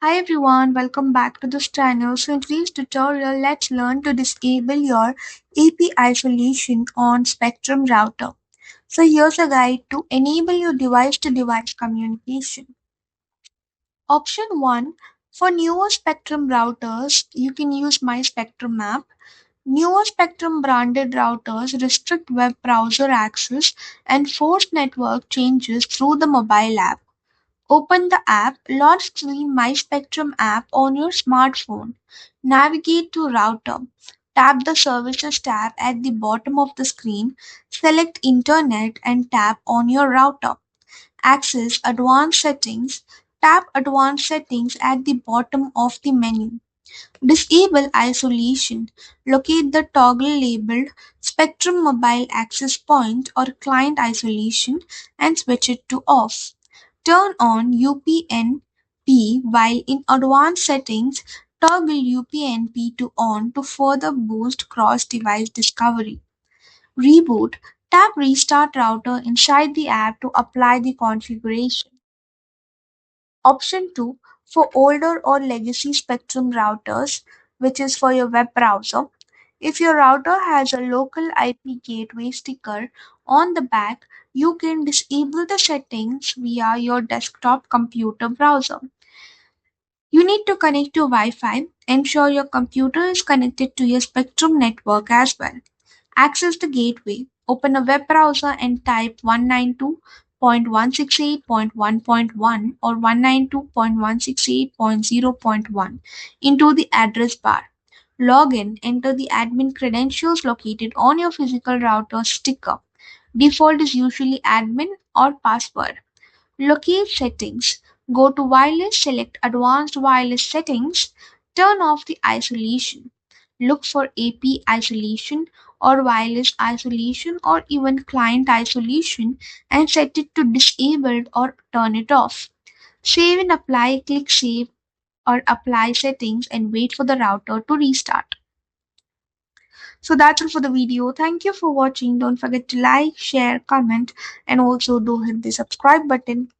Hi everyone, welcome back to this channel. So in today's tutorial, let's learn to disable your AP isolation on Spectrum router. So here's a guide to enable your device-to-device communication. Option 1. For newer Spectrum routers, you can use My Spectrum app. Newer Spectrum branded routers restrict web browser access and force network changes through the mobile app. Open the app, launch the My Spectrum app on your smartphone. Navigate to Router. Tap the Services tab at the bottom of the screen. Select Internet and tap on your router. Access Advanced Settings. Tap Advanced Settings at the bottom of the menu. Disable isolation. Locate the toggle labeled Spectrum Mobile Access Point or Client Isolation and switch it to off. Turn on UPnP while in advanced settings. Toggle UPnP to on to further boost cross-device discovery. Reboot. Tap Restart Router inside the app to apply the configuration. Option 2 for older or legacy Spectrum routers, which is for your web browser. If your router has a local IP gateway sticker on the back, you can disable the settings via your desktop computer browser. You need to connect to Wi Fi. Ensure your computer is connected to your Spectrum network as well. Access the gateway. Open a web browser and type 192.168.1.1 or 192.168.0.1 into the address bar. Log in, enter the admin credentials located on your physical router sticker. Default is usually admin or password. Locate settings. Go to wireless, select advanced wireless settings, turn off the isolation. Look for AP isolation or wireless isolation or even client isolation and set it to disabled or turn it off. Save and apply, click save or apply settings and wait for the router to restart. So that's all for the video. Thank you for watching. Don't forget to like, share, comment, and also do hit the subscribe button.